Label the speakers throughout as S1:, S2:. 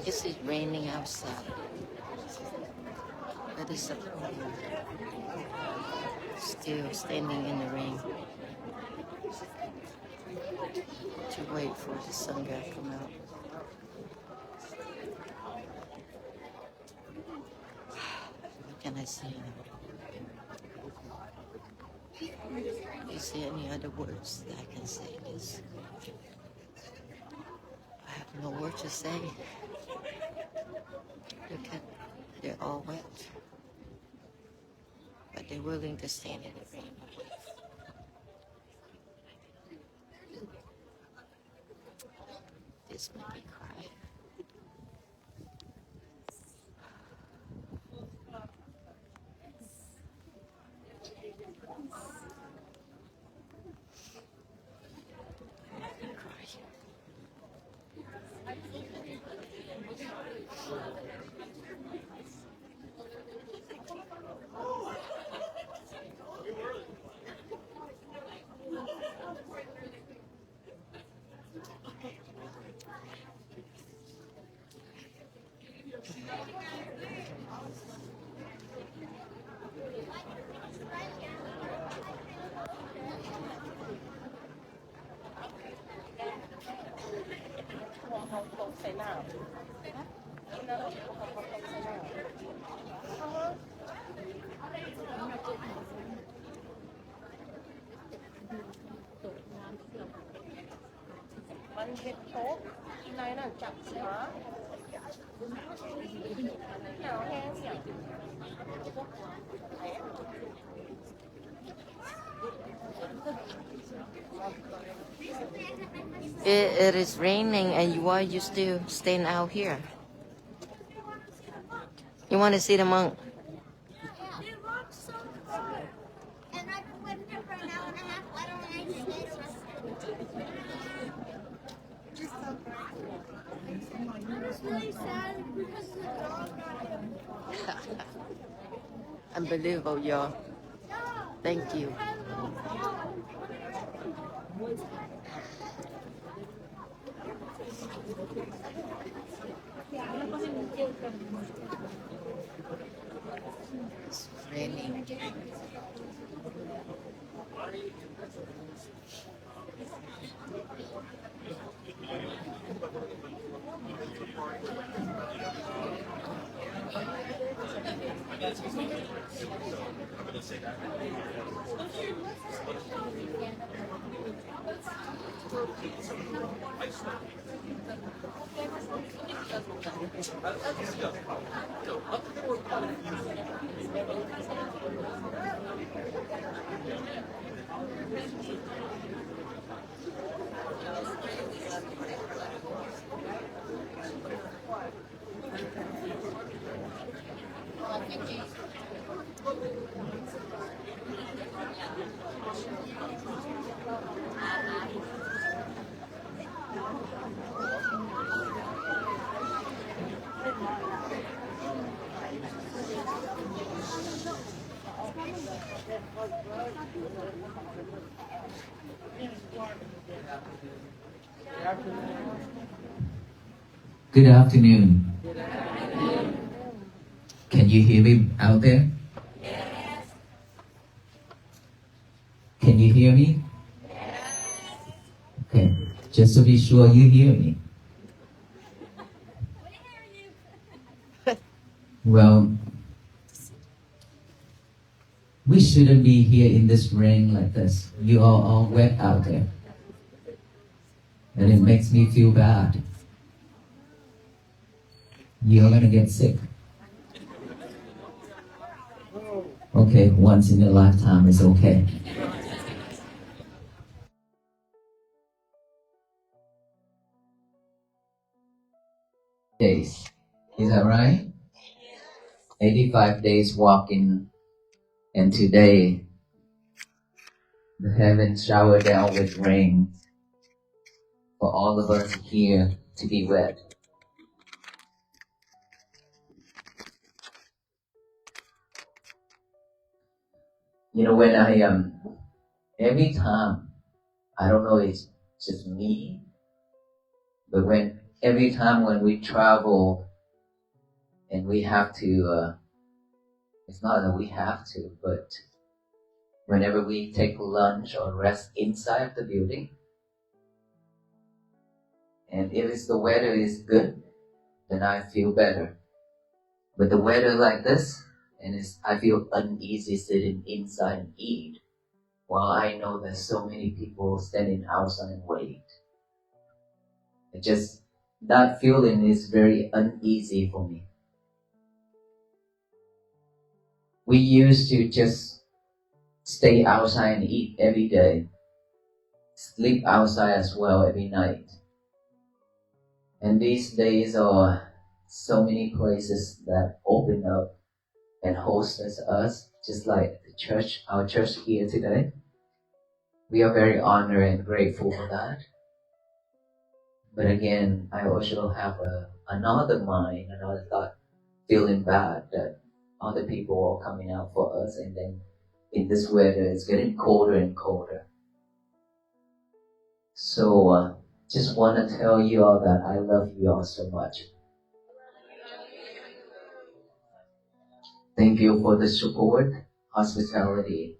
S1: Is it raining outside? That is the point. Still standing in the rain to wait for the sun to come out. What can I say? Is there any other words that I can say this? I have no word to say. Look at, they're all wet, but they're willing to stand in the rain. This made me cry. It is raining, and why you still staying out here? You want to see the monk?
S2: It rocks so hard. And I've been waiting here for an hour and a half. I don't know anything. Just so I was really sad because the dog got him.
S1: Unbelievable, y'all. Thank you. It's raining.
S3: Good afternoon. Can you hear me out there?
S2: Yes.
S3: Can you hear me? Okay, just to be sure you hear me. Well, we shouldn't be here in this rain like this. You are all wet out there. And it makes me feel bad. You're gonna get sick. Okay, once in a lifetime is okay. Days. Is that right? 85 days walking, and today the heavens shower down with rain for all of us here to be wet. When every time, I don't know, it's just me, but every time when we travel and we have to, it's not that we have to, but whenever we take lunch or rest inside the building, and if the weather is good, then I feel better. But the weather like this, and I feel uneasy sitting inside and eat, while I know there's so many people standing outside and wait. That feeling is very uneasy for me. We used to just stay outside and eat every day, sleep outside as well every night. And these days are so many places that open up and host us, just like our church here today. We are very honored and grateful for that. But again, I also have another thought, feeling bad that other people are coming out for us, and then in this weather it's getting colder and colder. So just want to tell you all that I love you all so much. Thank you for the support, hospitality,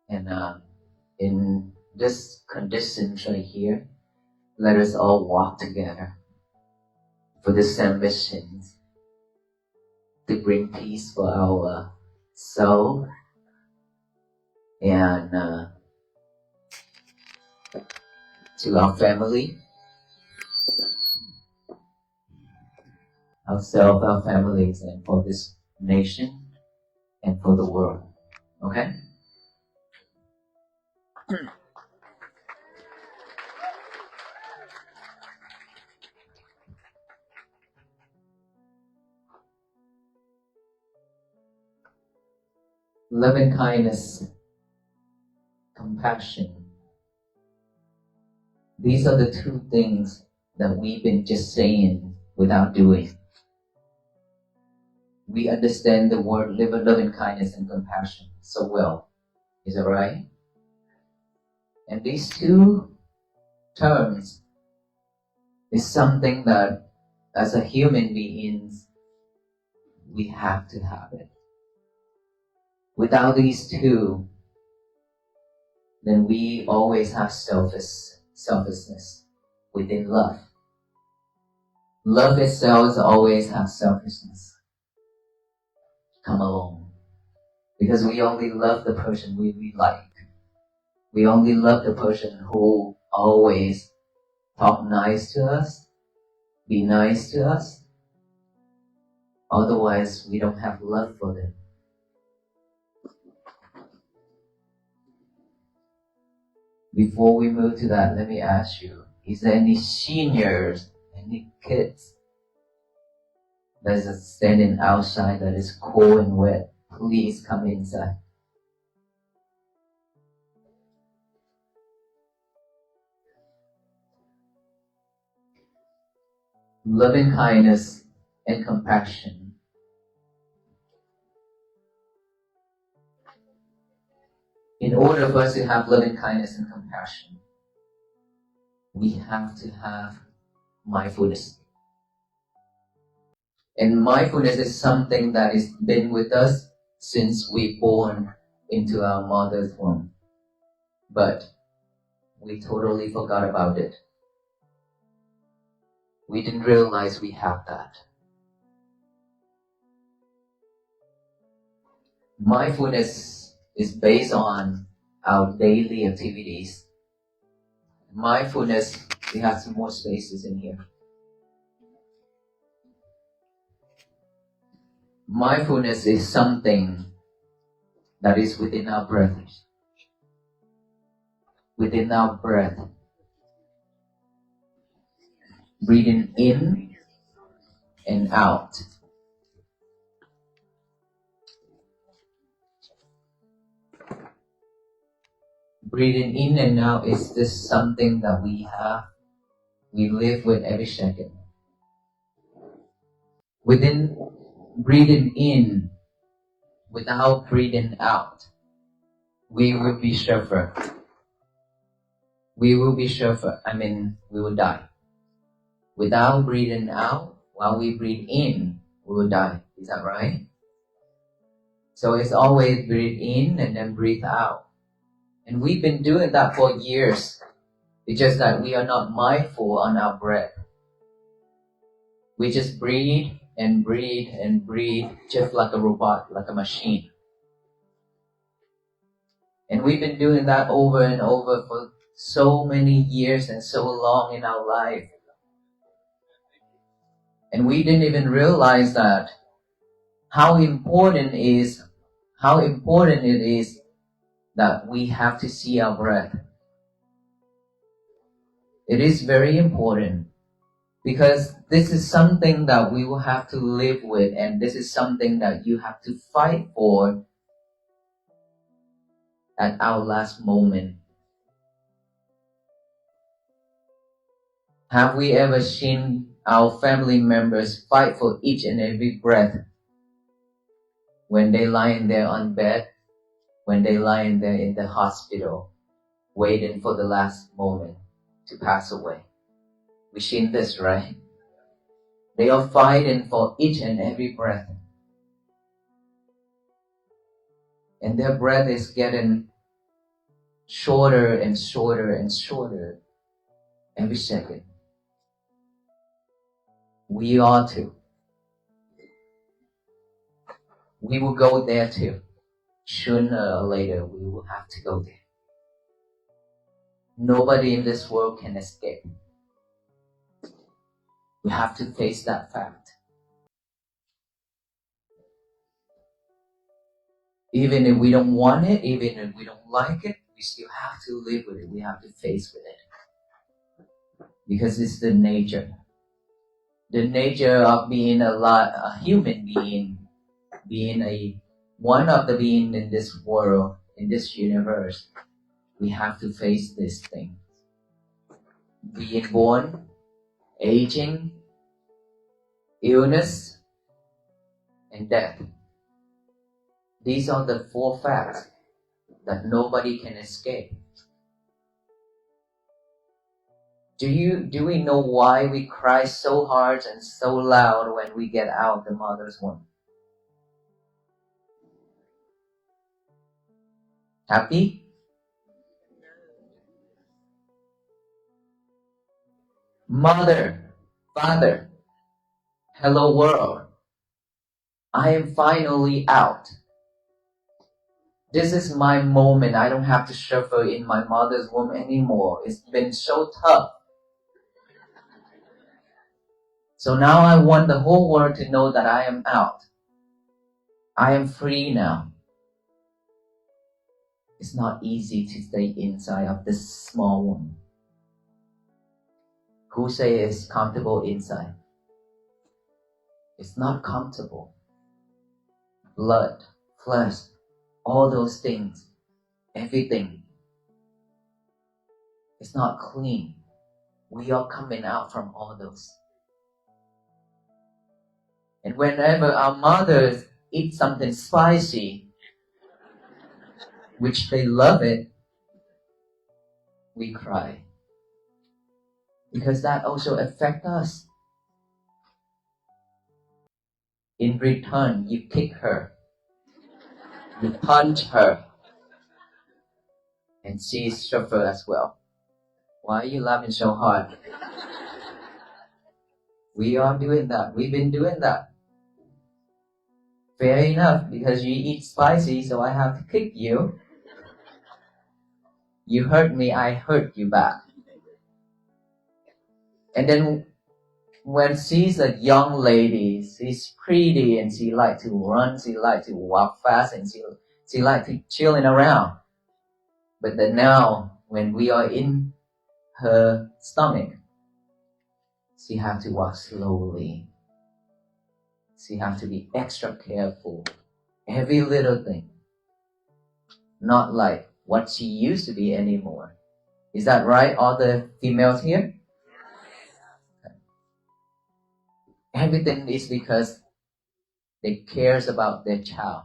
S3: and in this condition right here, let us all walk together for the same mission, to bring peace for our soul and to our family, ourselves, our families, and for this nation and for the world. Okay? Loving kindness, compassion. These are the two things that we've been just saying without doing. We understand the word loving kindness and compassion so well. Is that right? And these two terms is something that as a human beings, we have to have it. Without these two, then we always have selfishness within love. Love itself always has selfishness come along. Because we only love the person we like. We only love the person who always talk nice to us, be nice to us. Otherwise, we don't have love for them. Before we move to that, let me ask you, is there any seniors, any kids that is standing outside that is cold and wet? Please come inside. Loving kindness and compassion. In order for us to have loving kindness and compassion, we have to have mindfulness. And mindfulness is something that has been with us since we born into our mother's womb. But we totally forgot about it. We didn't realize we have that. Mindfulness is based on our daily activities. Mindfulness, we have some more spaces in here. Mindfulness is something that is within our breath. Within our breath. Breathing in and out. Breathing in and out is just something that we live with every second. Within breathing in, without breathing out, we will be suffer. We will be suffer. We will die. Without breathing out, while we breathe in, we will die. Is that right? So it's always breathe in and then breathe out. And we've been doing that for years. It's just that we are not mindful on our breath. We just breathe and breathe and breathe just like a robot, like a machine. And we've been doing that over and over for so many years and so long in our life. And we didn't even realize that how important it is that we have to see our breath. It is very important because this is something that we will have to live with, and this is something that you have to fight for at our last moment. Have we ever seen our family members fight for each and every breath when they lie in there on bed, when they lie in there in the hospital, waiting for the last moment to pass away? We've seen this, right? They are fighting for each and every breath. And their breath is getting shorter and shorter and shorter every second. We ought to. We will go there too. Sooner or later, we will have to go there. Nobody in this world can escape. We have to face that fact. Even if we don't want it, even if we don't like it, we still have to live with it. We have to face with it. Because it's the nature. The nature of being a human being, being one of the beings in this world, in this universe. We have to face this thing. Being born, aging, illness, and death. These are the 4 facts that nobody can escape. Do we know why we cry so hard and so loud when we get out of the mother's womb? Happy? Mother, father, hello world. I am finally out. This is my moment. I don't have to suffer in my mother's womb anymore. It's been so tough. So now I want the whole world to know that I am out. I am free now. It's not easy to stay inside of this small womb. Who say it's comfortable inside? It's not comfortable. Blood, flesh, all those things, everything. It's not clean. We are coming out from all those. And whenever our mothers eat something spicy, which they love it, we cry. Because that also affects us. In return, you kick her, you punch her, and she suffers as well. Why are you laughing so hard? We are doing that. We've been doing that. Fair enough, because you eat spicy, so I have to kick you. You hurt me, I hurt you back. And then when she's a young lady, she's pretty and she like to run, she like to walk fast, and she like to chilling around. But then now, when we are in her stomach, she have to walk slowly. She have to be extra careful. Every little thing. Not like what she used to be anymore. Is that right, all the females here? Everything is because they cares about their child.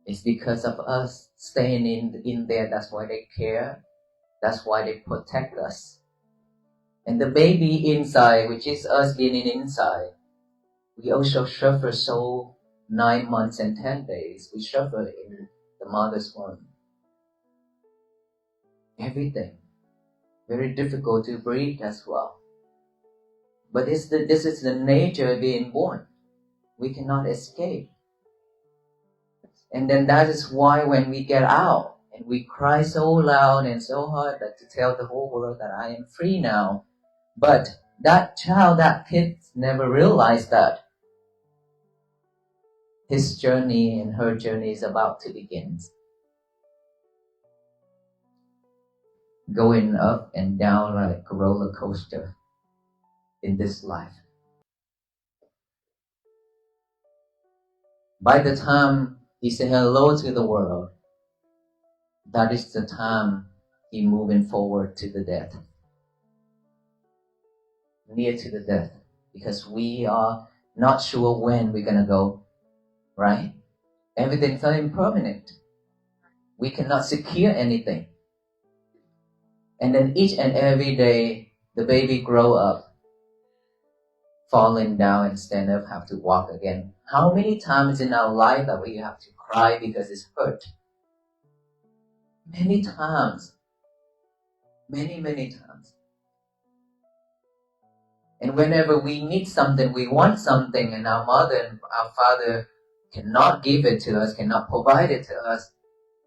S3: It's because of us staying in there. That's why they care. That's why they protect us. And the baby inside, which is us being inside, we also suffer so 9 months and 10 days. We suffer in the mother's womb. Everything. Very difficult to breathe as well. But this is the nature of being born. We cannot escape. And then that is why when we get out and we cry so loud and so hard that to tell the whole world that I am free now. But that child, that kid never realized that his journey and her journey is about to begin. Going up and down like a roller coaster in this life. By the time he said hello to the world, that is the time he moving forward to the death. Near to the death. Because we are not sure when we're gonna go, right? Everything's impermanent. We cannot secure anything. And then each and every day, the baby grow up, falling down and stand up, have to walk again. How many times in our life that we have to cry because it's hurt? Many times. Many, many times. And whenever we need something, we want something, and our mother and our father cannot give it to us, cannot provide it to us,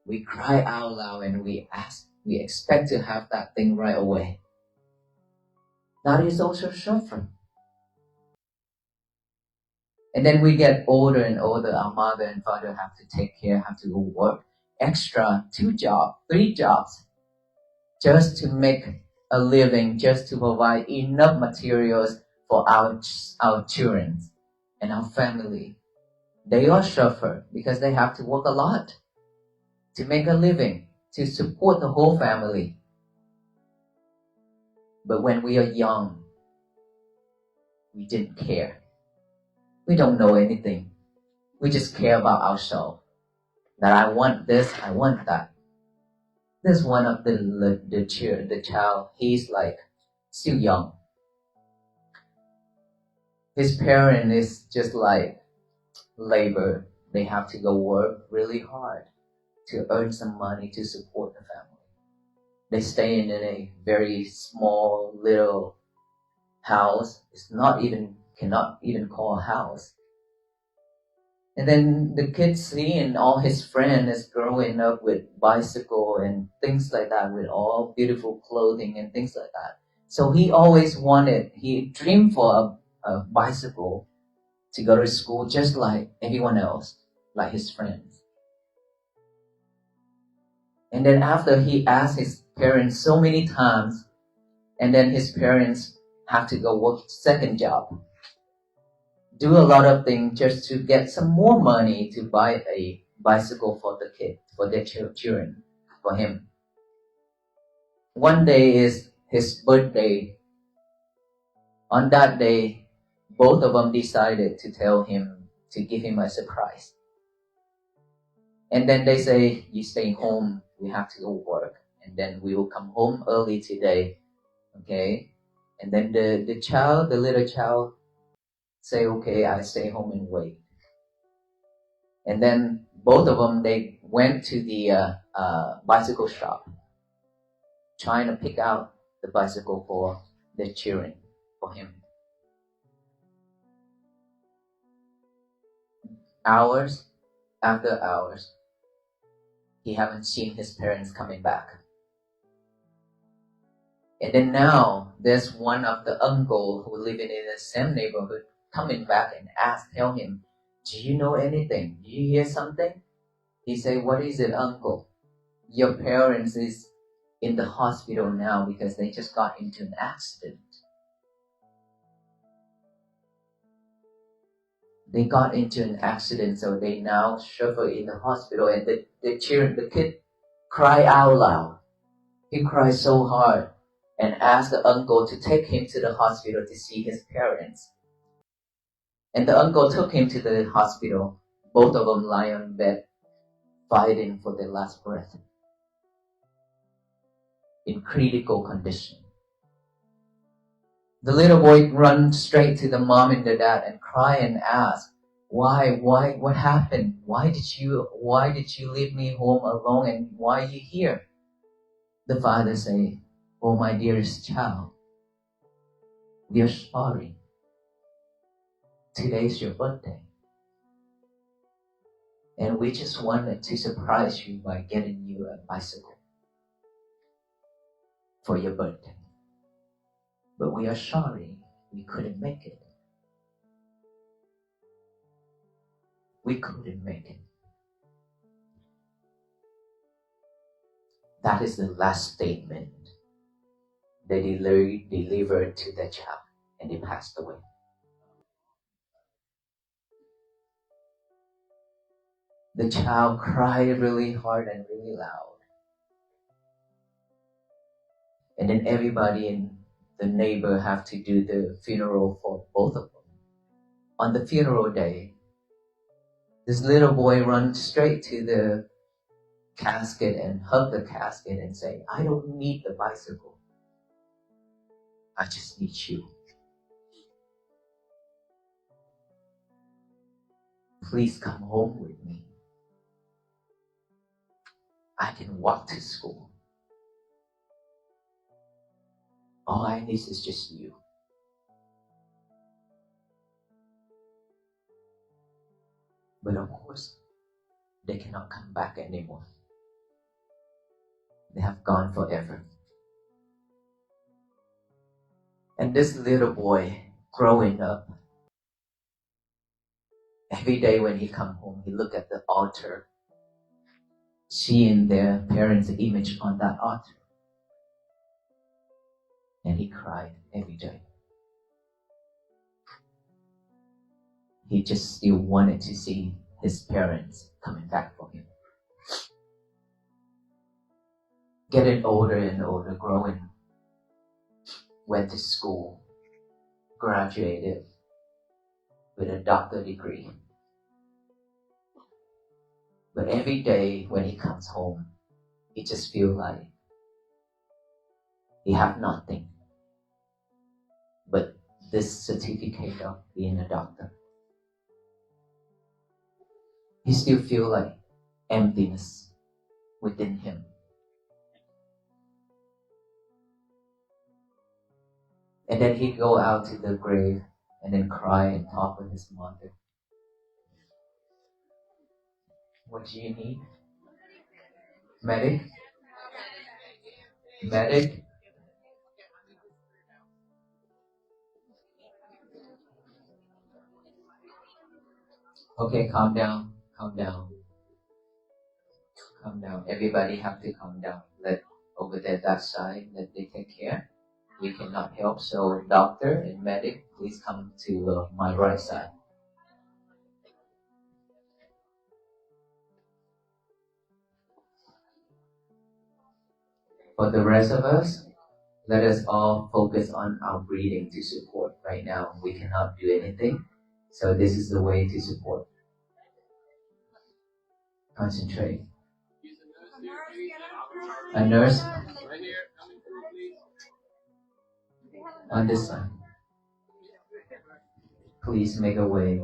S3: we cry out loud and we ask, we expect to have that thing right away. That is also suffering. And then we get older and older, our mother and father have to take care, have to work extra 2 jobs, 3 jobs, just to make a living, just to provide enough materials for our children and our family. They all suffer because they have to work a lot to make a living, to support the whole family. But when we are young, we didn't care. We don't know anything. We just care about ourselves. That I want this, I want that. This one of the child, he's like still young. His parent is just like labor. They have to go work really hard to earn some money to support the family. They stay in a very small little house. It's cannot even call a house. And then the kid seeing all his friends growing up with bicycle and things like that, with all beautiful clothing and things like that. So he dreamed for a bicycle to go to school just like everyone else, like his friends. And then after he asked his parents so many times, and then his parents have to go work second job, do a lot of things just to get some more money to buy a bicycle for the kid, for their children, for him. One day is his birthday. On that day, both of them decided to give him a surprise. And then they say, you stay home, we have to go work. And then we will come home early today, okay? And then the little child, say, okay, I stay home and wait. And then both of them, they went to the bicycle shop, trying to pick out the bicycle for the children, for him. Hours after hours, he haven't seen his parents coming back. And then now, there's one of the uncle who living in the same neighborhood coming back and tell him, do you know anything? Do you hear something? He say, what is it, uncle? Your parents is in the hospital now because they just got into an accident. They got into an accident, so they now suffer in the hospital. And the kid cry out loud. He cried so hard and asked the uncle to take him to the hospital to see his parents. And the uncle took him to the hospital. Both of them lie on bed. fighting for their last breath in critical condition. The little boy runs straight to the mom and the dad and cry and ask, why, what happened? Why did you leave me home alone, and why are you here? The father say, oh my dearest child, we are sorry. Today's your birthday. And we just wanted to surprise you by getting you a bicycle for your birthday. But we are sorry we couldn't make it. We couldn't make it. That is the last statement they delivered to the child, and they passed away. The child cried really hard and really loud. And then everybody in the neighbor have to do the funeral for both of them. On the funeral day, this little boy runs straight to the casket and hug the casket and say, I don't need the bicycle. I just need you. Please come home with me. I can walk to school. All I need is just you. But of course, they cannot come back anymore. They have gone forever. And this little boy growing up, every day when he come home, he look at the altar, seeing their parents' image on that altar. And he cried every day. He just still wanted to see his parents coming back for him. Getting older and older, growing, went to school, graduated with a doctor degree. But every day when he comes home, he just feels like he have nothing but this certificate of being a doctor. He still feels like emptiness within him. And then he'd go out to the grave and then cry and talk with his mother. What do you need? Medic? Medic? Okay, calm down. Calm down. Calm down. Everybody have to calm down. Let over there that side, let they take care. We cannot help. So doctor and medic, please come to my right side. For the rest of us, let us all focus on our breathing to support. Right now, we cannot do anything. So this is the way to support. Concentrate. A nurse on this side. Please make a way.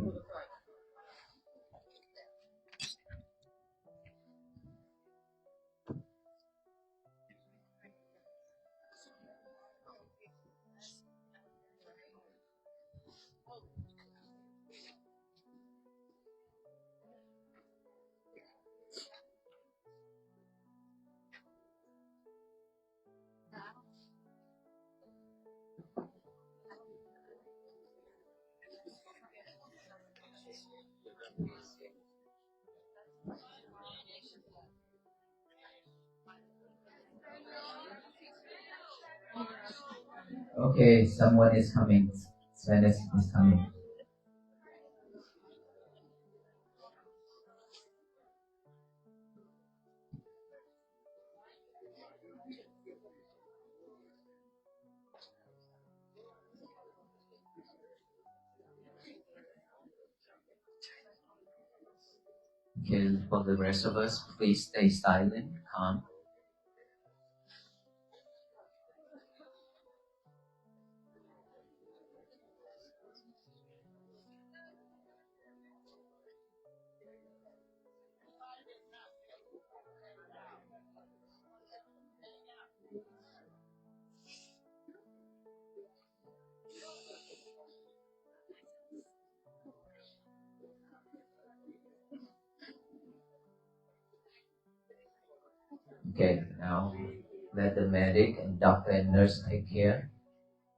S3: Okay, someone is coming. Sven is coming. Okay, for the rest of us, please stay silent, calm. Okay, now let the medic and doctor and nurse take care.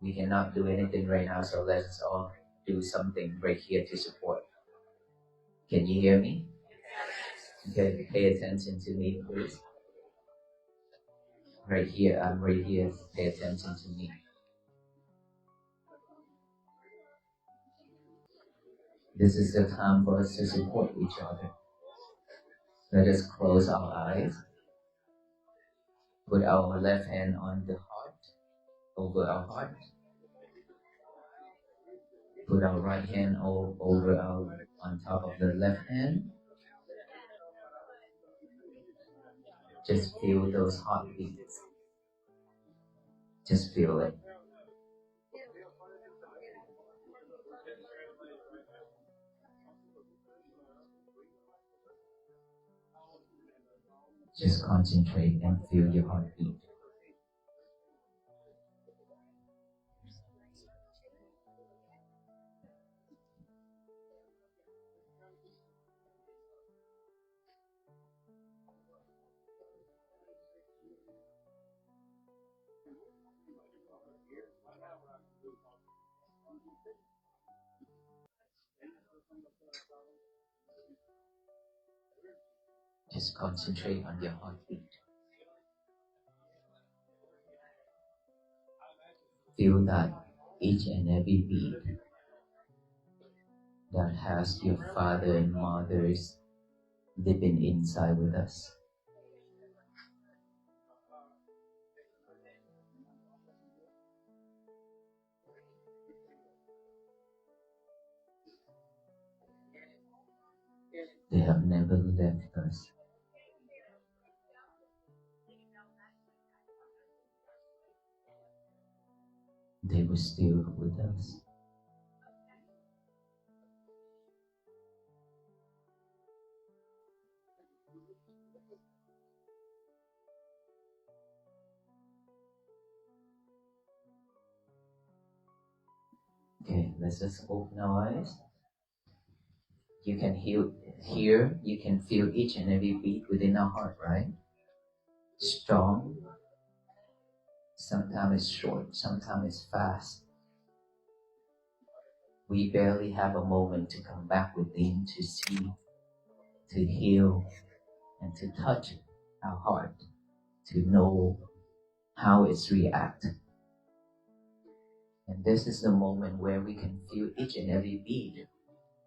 S3: We cannot do anything right now, so let's all do something right here to support. Can you hear me? Okay, pay attention to me, please. Right here, I'm right here. Pay attention to me. This is the time for us to support each other. Let us close our eyes. Put our left hand on the heart, over our heart. Put our right hand on top of the left hand. Just feel those heartbeats. Just feel it. Just concentrate and feel your heartbeat. Just concentrate on your heartbeat. Feel that each and every beat that has your father and mothers living inside with us. They have never left us. They were still with us. Okay, let's just open our eyes. You can hear, you can feel each and every beat within our heart, right? Strong. Sometimes it's short, sometimes it's fast. We barely have a moment to come back within to see, to heal, and to touch our heart, to know how it's react. And this is the moment where we can feel each and every beat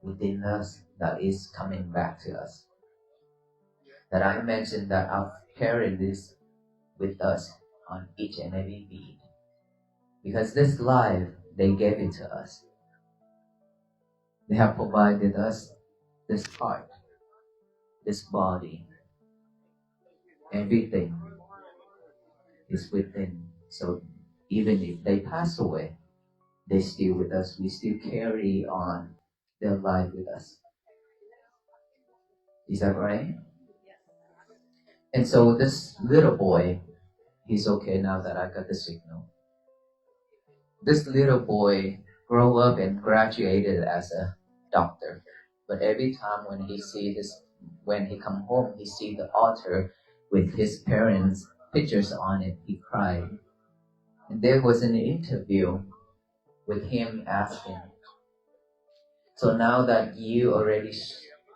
S3: within us that is coming back to us. That I mentioned that I've carried this with us on each and every beat. Because this life, they gave it to us. They have provided us this heart, this body, everything is within. So even if they pass away, they still with us. We still carry on their life with us. Is that right? And so this little boy, he's okay now that I got the signal. This little boy grew up and graduated as a doctor. But every time when he come home, he see the altar with his parents' pictures on it, he cried. And there was an interview with him asking, so now that you already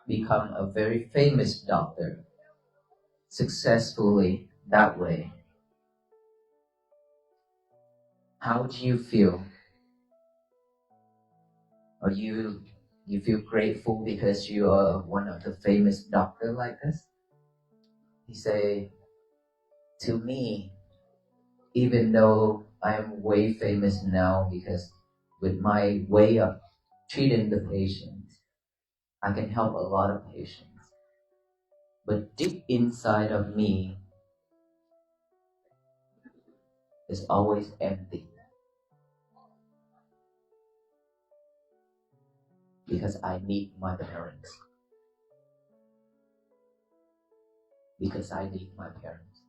S3: become a very famous doctor, successfully that way, how do you feel? Are you feel grateful because you are one of the famous doctor like this? He say, to me, even though I am way famous now because with my way of treating the patients, I can help a lot of patients. But deep inside of me is always empty because I need my parents. Because I need my parents.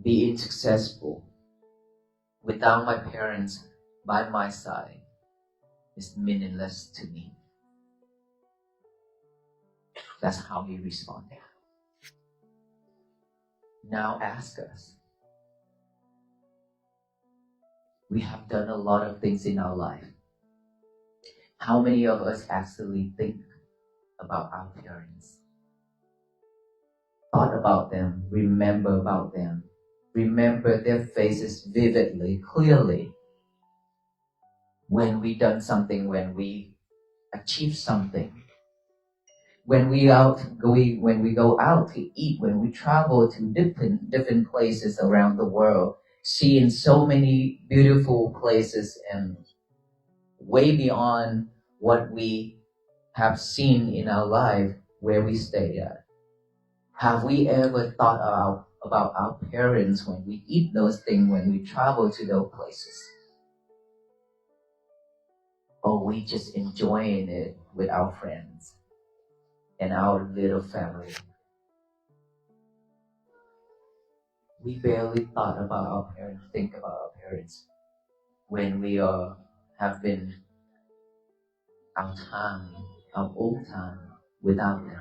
S3: Being successful without my parents by my side is meaningless to me. That's how he responded. Now ask us. We have done a lot of things in our life. How many of us actually think about our parents? Thought about them, remember about them, remember their faces vividly, clearly. When we done something, when we achieve something, when we go out to eat, when we travel to different places around the world, seeing so many beautiful places and way beyond what we have seen in our life where we stay at. Have we ever thought about our parents when we eat those things, when we travel to those places? Or we just enjoying it with our friends and our little family? We barely thought about our parents, think about our parents when we have been our time, our old time without them.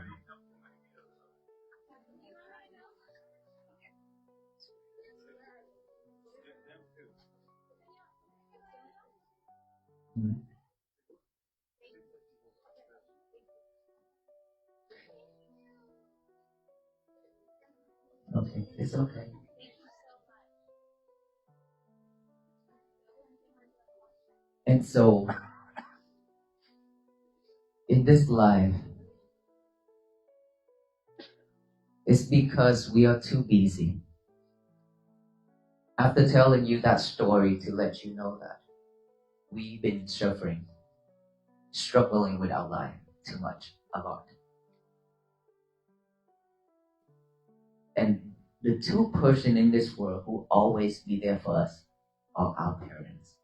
S3: Hmm? Okay, it's okay. And so, in this life, it's because we are too busy. After telling you that story to let you know that we've been suffering, struggling with our life too much, a lot. And the two person in this world who always be there for us are our parents.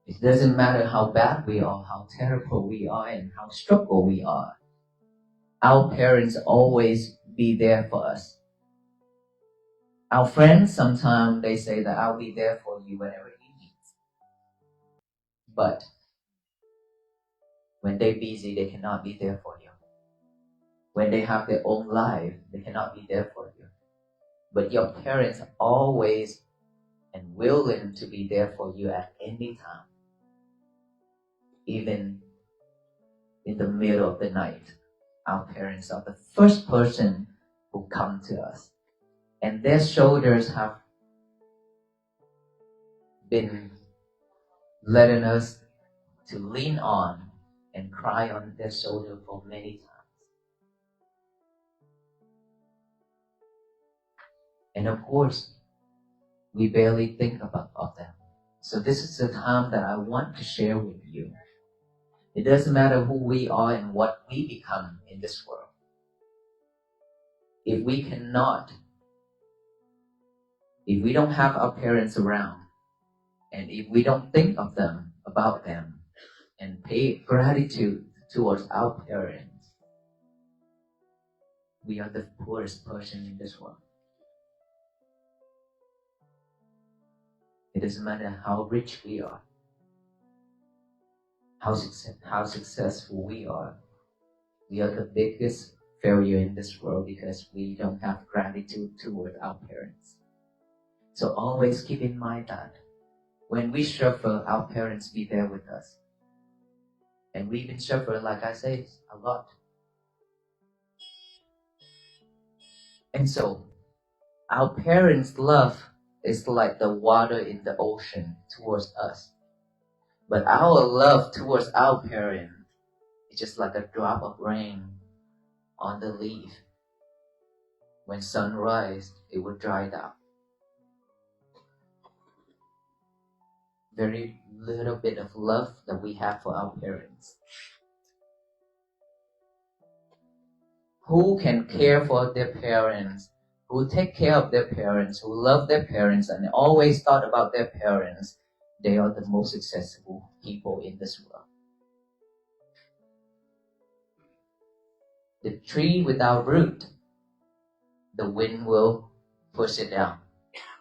S3: It doesn't matter how bad we are, how terrible we are, and how struggle we are. Our parents always be there for us. Our friends, sometimes they say that I'll be there for you whenever you need. But when they're busy, they cannot be there for you. When they have their own life, they cannot be there for you. But your parents are always and willing to be there for you at any time. Even in the middle of the night, our parents are the first person who come to us. And their shoulders have been letting us to lean on and cry on their shoulder for many times. And of course, we barely think about of them. So this is the time that I want to share with you. It doesn't matter who we are and what we become in this world. If we don't have our parents around, and if we don't think of them, about them, and pay gratitude towards our parents, we are the poorest person in this world. It doesn't matter how rich we are, how successful we are the biggest failure in this world because we don't have gratitude toward our parents. So always keep in mind that when we suffer, our parents be there with us. And we've been suffering, like I said, a lot. And so our parents' love is like the water in the ocean towards us. But our love towards our parents is just like a drop of rain on the leaf. When sun rises, it will dry down. Very little bit of love that we have for our parents. who can care for their parents, who take care of their parents, who love their parents, and always thought about their parents, they are the most successful people in this world. The tree without root, the wind will push it down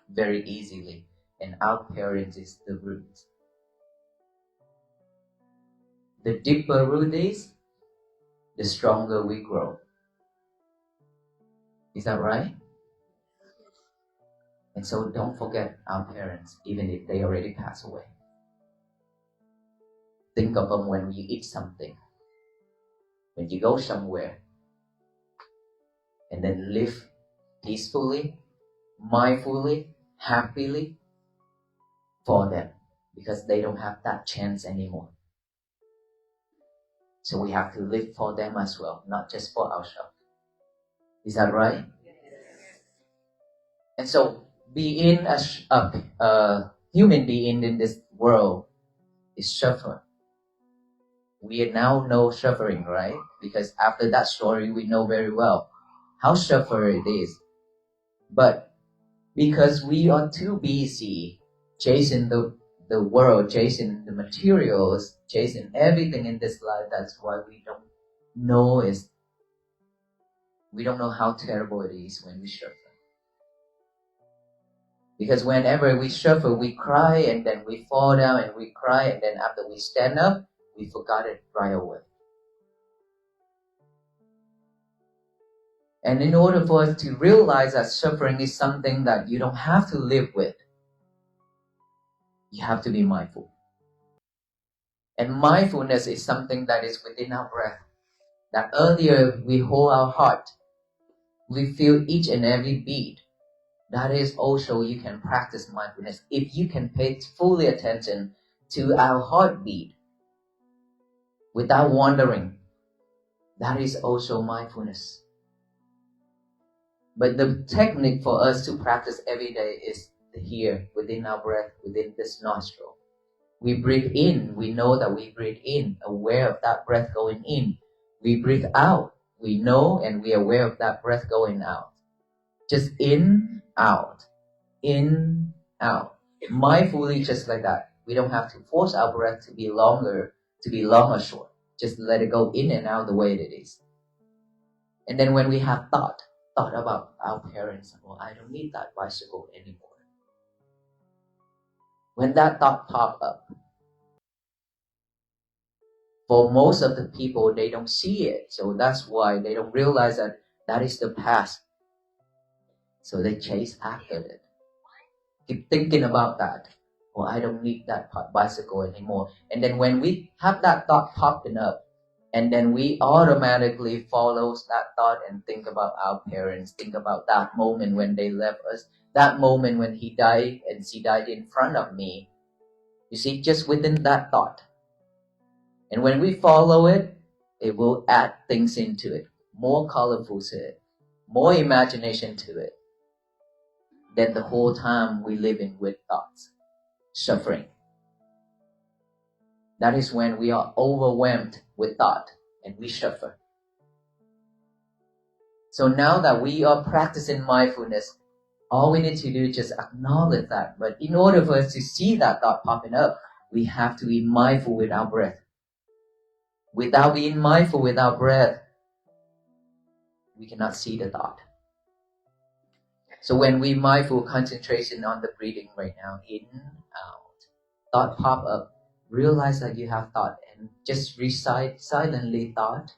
S3: very easily, and our parents is the root. The deeper root is, the stronger we grow. Is that right? And so don't forget our parents, even if they already passed away. Think of them when you eat something, when you go somewhere, and then live peacefully, mindfully, happily for them, because they don't have that chance anymore. So we have to live for them as well, not just for ourselves. Is that right? Yes. And so being a human being in this world is suffering. We now know suffering, right? Because after that story, we know very well how suffering it is. But because we are too busy chasing the world, chasing the materials, chasing everything in this life, that's why we don't know how terrible it is when we suffer. Because whenever we suffer, we cry and then we fall down and we cry, and then after we stand up, we forgot it right away. And in order for us to realize that suffering is something that you don't have to live with, you have to be mindful. And mindfulness is something that is within our breath. That earlier we hold our heart, we feel each and every beat. That is also, you can practice mindfulness. If you can pay fully attention to our heartbeat without wandering, that is also mindfulness. But the technique for us to practice every day is here, within our breath, within this nostril. We breathe in, we know that we breathe in, aware of that breath going in. We breathe out, we know and we are aware of that breath going out. Just in, out, in, out. Mindfully, just like that. We don't have to force our breath to be longer, to be long or short. Just let it go in and out the way it is. And then when we have thought about our parents, well, I don't need that bicycle anymore. When that thought pop up, for most of the people, they don't see it. So that's why they don't realize that that is the past. So they chase after it. Keep thinking about that. Well, I don't need that bicycle anymore. And then when we have that thought popping up, and then we automatically follow that thought and think about our parents, think about that moment when they left us, that moment when he died and she died in front of me. You see, just within that thought. And when we follow it, it will add things into it, more colorful to it, more imagination to it. Then the whole time we live in with thoughts, suffering. That is when we are overwhelmed with thought and we suffer. So now that we are practicing mindfulness, all we need to do is just acknowledge that. But in order for us to see that thought popping up, we have to be mindful with our breath. Without being mindful with our breath, we cannot see the thought. So when we mindful concentration on the breathing right now, in, out, thought pop up, realize that you have thought and just recite silently thought.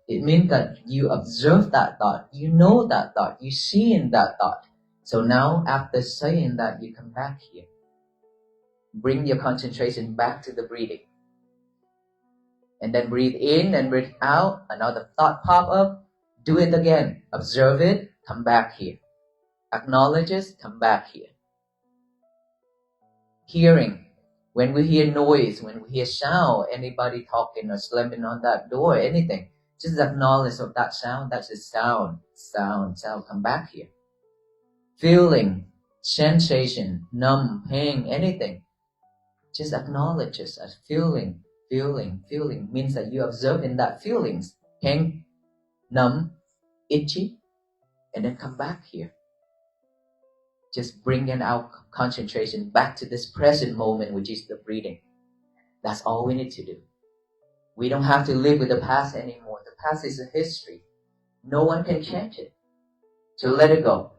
S3: It means that you observe that thought, you know that thought, you see in that thought. So now after saying that, you come back here. Bring your concentration back to the breathing. And then breathe in and breathe out. Another thought pop up. Do it again. Observe it. Come back here. Acknowledge it. Come back here. Hearing. When we hear noise, when we hear sound, anybody talking or slamming on that door, anything, just acknowledge of that sound. That's a sound. Sound. Come back here. Feeling, sensation, numb, pain, anything. Just acknowledge it as feeling. Feeling means that you observe in that feelings. Pain numb, itchy, and then come back here. Just bringing our concentration back to this present moment, which is the breathing. That's all we need to do. We don't have to live with the past anymore. The past is a history. No one can change it. So let it go.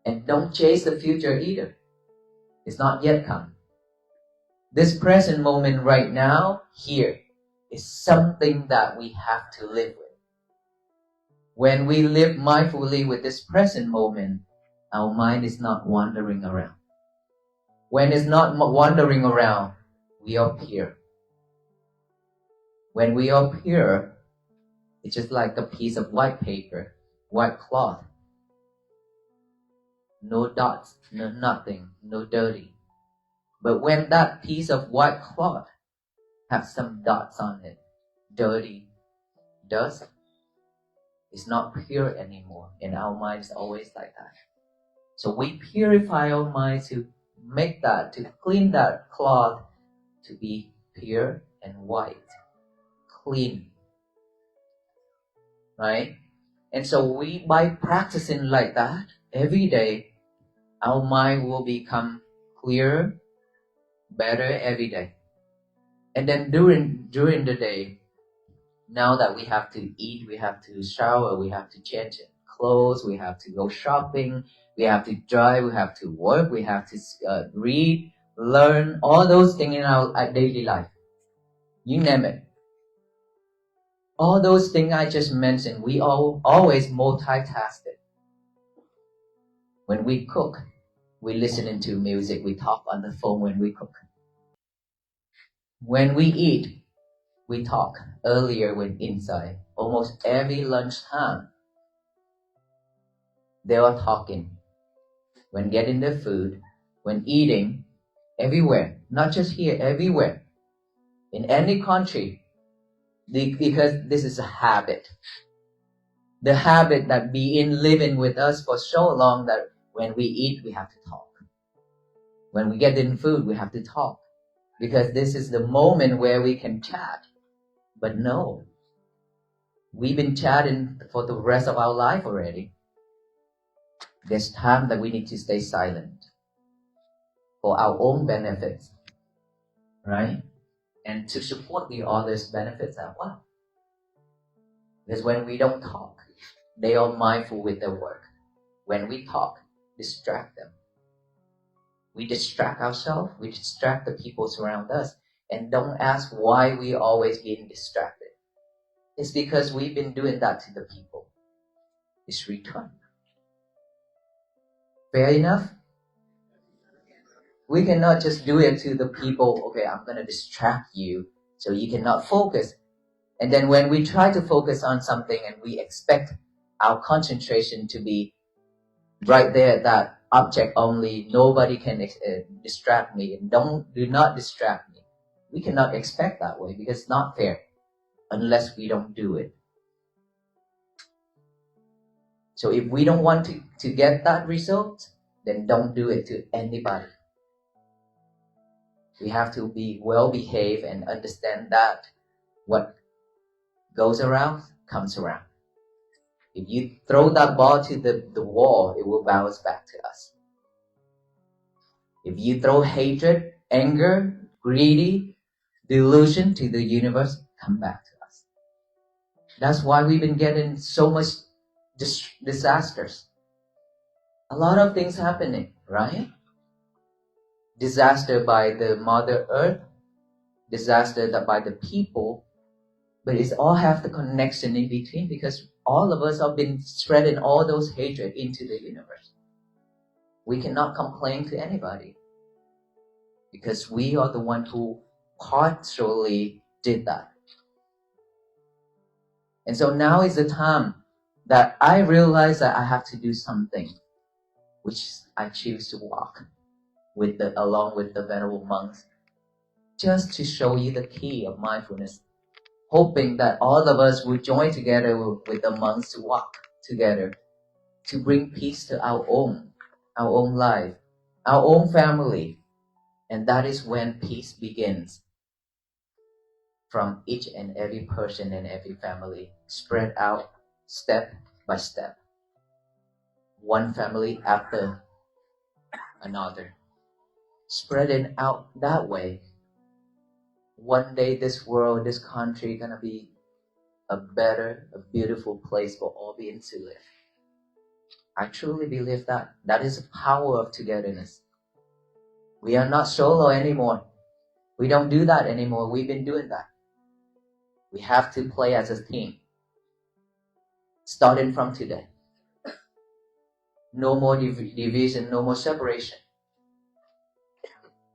S3: And don't chase the future either. It's not yet come. This present moment right now, here, is something that we have to live with. When we live mindfully with this present moment, our mind is not wandering around. When it's not wandering around, we are pure. When we are pure, it's just like a piece of white paper, white cloth. No dots, no nothing, no dirty. But when that piece of white cloth has some dots on it, dirty, dust, it's not pure anymore. And our mind is always like that. So we purify our mind to make that, to clean that cloth to be pure and white, clean, right? And so by practicing like that every day, our mind will become clearer, better every day. And then during the day, now that we have to eat, we have to shower, we have to change clothes, we have to go shopping, we have to drive, we have to work, we have to read, learn, all those things in our daily life. You name it. All those things I just mentioned, we always multitask it. When we cook, we listen to music, we talk on the phone when we cook. When we eat, we talk earlier when inside. Almost every lunchtime, they are talking. When getting their food, when eating, everywhere. Not just here, everywhere. In any country. Because this is a habit. The habit that been living with us for so long that when we eat, we have to talk. When we get in food, we have to talk. Because this is the moment where we can chat. But no. We've been chatting for the rest of our life already. There's time that we need to stay silent for our own benefits, right? And to support the others' benefits as well. Because when we don't talk, they are mindful with their work. When we talk, distract them. We distract ourselves, we distract the people around us, and don't ask why we always being distracted. It's because we've been doing that to the people. It's return. Fair enough? We cannot just do it to the people, okay, I'm going to distract you so you cannot focus. And then when we try to focus on something and we expect our concentration to be right there, that object only, nobody can distract me, and do not distract me. We cannot expect that way because it's not fair unless we don't do it. So if we don't want to get that result, then don't do it to anybody. We have to be well behaved and understand that what goes around comes around. If you throw that ball to the wall, it will bounce back to us. If you throw hatred, anger, greedy, delusion to the universe, come back to us. That's why we've been getting so much disasters. A lot of things happening, right? Disaster by the Mother Earth, disaster by the people, but it's all have the connection in between because all of us have been spreading all those hatred into the universe. We cannot complain to anybody because we are the one who partially did that. And so now is the time that I realize that I have to do something, which I choose to walk along with the venerable monks, just to show you the key of mindfulness, hoping that all of us will join together with the monks to walk together to bring peace to our own life, our own family. And that is when peace begins from each and every person and every family spread out step by step, one family after another, spreading out that way. One day this world, this country gonna be a better, a beautiful place for all beings to live. I truly believe that. That is the power of togetherness. We are not solo anymore. We don't do that anymore. We've been doing that. We have to play as a team. Starting from today. No more division, no more separation.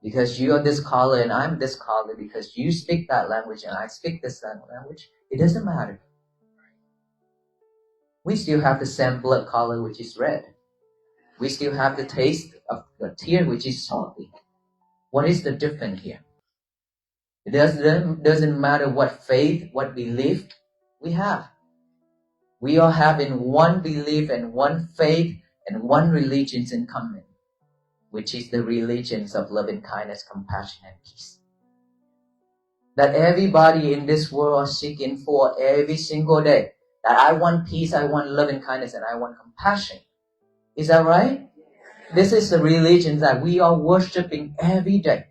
S3: Because you are this color and I'm this color, because you speak that language and I speak this language, it doesn't matter. We still have the same blood color, which is red. We still have the taste of the tear, which is salty. What is the difference here? It doesn't matter what faith, what belief we have. We are having one belief and one faith and one religion in common, which is the religions of loving kindness, compassion, and peace. That everybody in this world is seeking for every single day. That I want peace, I want loving kindness, and I want compassion. Is that right? This is the religion that we are worshipping every day.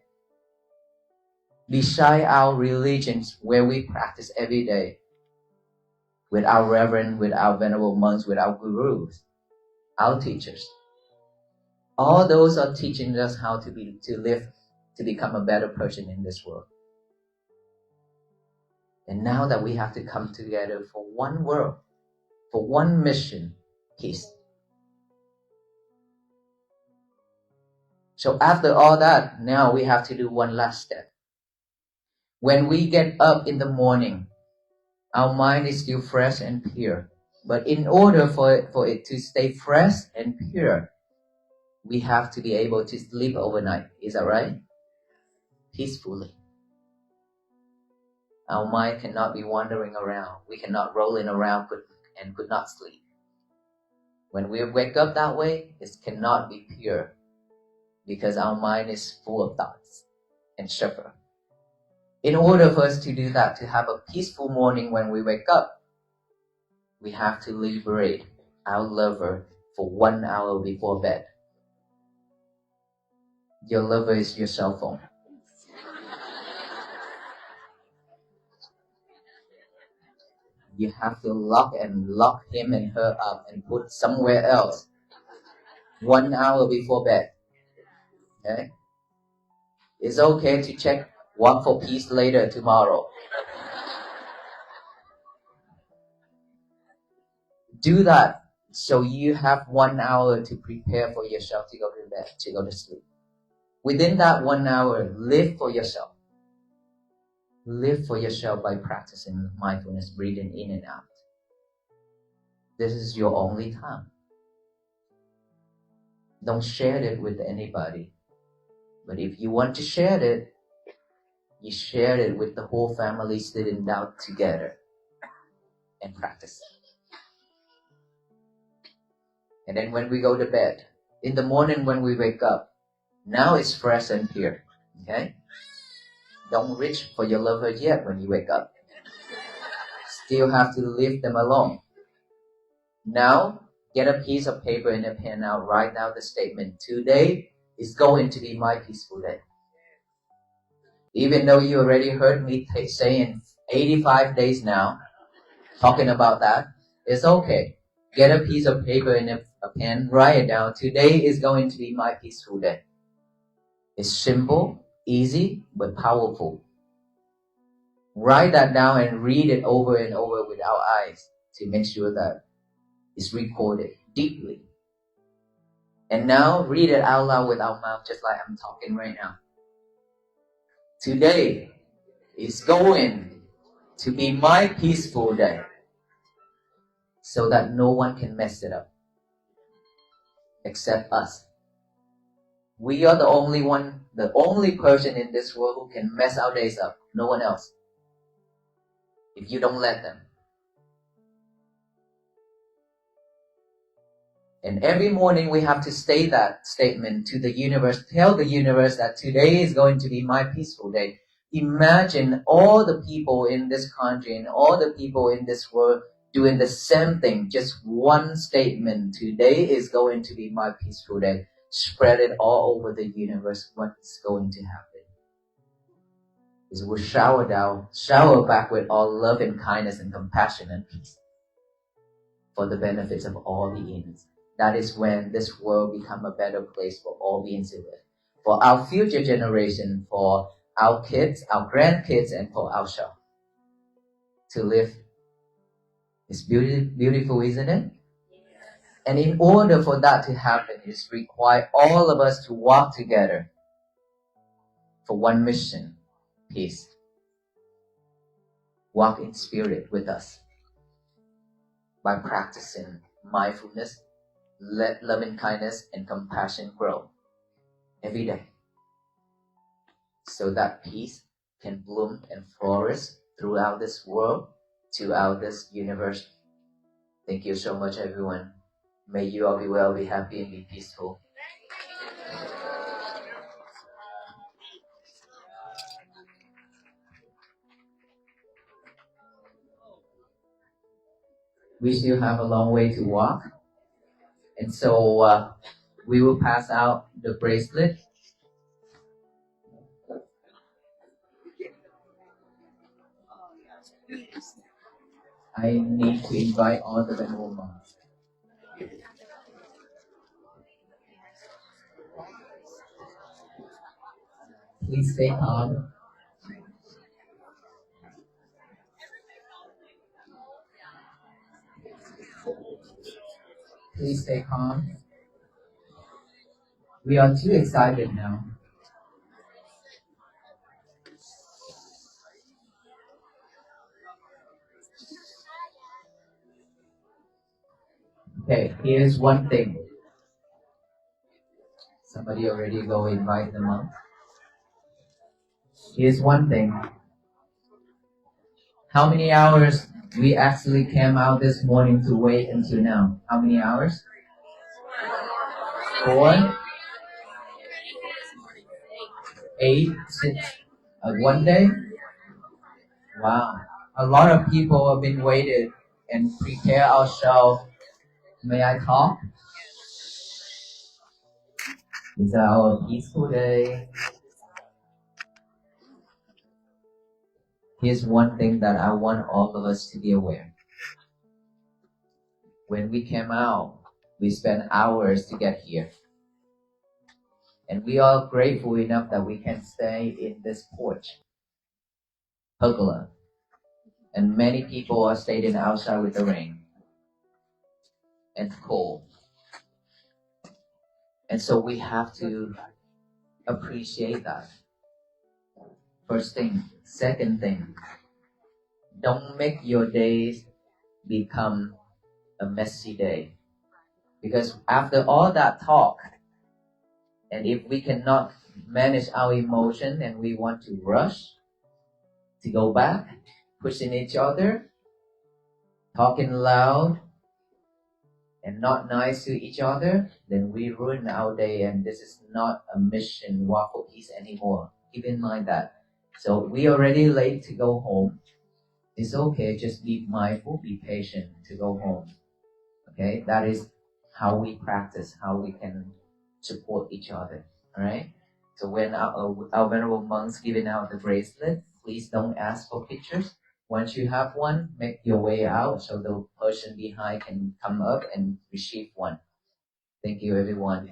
S3: Beside our religions where we practice every day, with our reverend, with our venerable monks, with our gurus, our teachers. All those are teaching us how to live, to become a better person in this world. And now that we have to come together for one world, for one mission, peace. So after all that, now we have to do one last step. When we get up in the morning, our mind is still fresh and pure. But in order for it to stay fresh and pure, we have to be able to sleep overnight. Is that right? Peacefully. Our mind cannot be wandering around. We cannot rolling around and could not sleep. When we wake up that way, it cannot be pure because our mind is full of thoughts and suffer. In order for us to do that, to have a peaceful morning when we wake up, we have to liberate our lover for 1 hour before bed. Your lover is your cell phone. You have to lock him and her up and put somewhere else 1 hour before bed. Okay? It's okay to check Walk for Peace later tomorrow. Do that so you have 1 hour to prepare for yourself to go to bed, to go to sleep. Within that 1 hour, live for yourself. Live for yourself by practicing mindfulness, breathing in and out. This is your only time. Don't share it with anybody. But if you want to share it, you share it with the whole family sitting down together and practice. And then when we go to bed, in the morning when we wake up, now it's fresh and pure. Okay? Don't reach for your lover yet when you wake up. Still have to leave them alone. Now, get a piece of paper and a pen out, write down the statement. Today is going to be my peaceful day. Even though you already heard me saying 85 days now, talking about that, it's okay. Get a piece of paper and a pen, write it down. Today is going to be my peaceful day. It's simple, easy, but powerful. Write that down and read it over and over with our eyes to make sure that it's recorded deeply. And now read it out loud with our mouth just like I'm talking right now. Today is going to be my peaceful day so that no one can mess it up except us. We are the only person in this world who can mess our days up. No one else. If you don't let them. And every morning we have to say that statement to the universe. Tell the universe that today is going to be my peaceful day. imagine all the people in this country and all the people in this world doing the same thing. Just one statement: today is going to be my peaceful day. Spread it all over the universe. What's going to happen is we'll shower back with all love and kindness and compassion and peace for the benefits of all beings. That is when this world become a better place for all beings to live, for our future generation, for our kids, our grandkids, and for ourselves to live. It's beautiful, isn't it? And in order for that to happen, it's required all of us to work together for one mission: peace. Walk in spirit with us by practicing mindfulness. Let loving kindness and compassion grow every day, so that peace can bloom and flourish throughout this world, throughout this universe. Thank you so much, everyone. May you all be well, be happy, and be peaceful. We still have a long way to walk, and so we will pass out the bracelet. I need to invite all the Venerable monks. Please stay calm. Please stay calm. We are too excited now. Okay, here's one thing. Somebody already go invite the monk. Here's one thing. How many hours we actually came out this morning to wait until now? How many hours? 4, 8, 6, 1 day? Wow. A lot of people have been waited and prepare ourselves. May I talk? It's our peaceful day. Here's one thing that I want all of us to be aware. When we came out, we spent hours to get here. And we are grateful enough that we can stay in this porch, pergola. And many people are staying outside with the rain and cold. And so we have to appreciate that. First thing. Second thing, don't make your days become a messy day. Because after all that talk, and if we cannot manage our emotion and we want to rush to go back, pushing each other, talking loud, and not nice to each other, then we ruin our day, and this is not a mission walk for peace anymore. Keep in mind that. So we already late to go home. It's okay, just be mindful, be patient to go home. Okay, that is how we practice, how we can support each other. Alright? So when our venerable monks giving out the bracelet, please don't ask for pictures. Once you have one, make your way out so the person behind can come up and receive one. Thank you, everyone.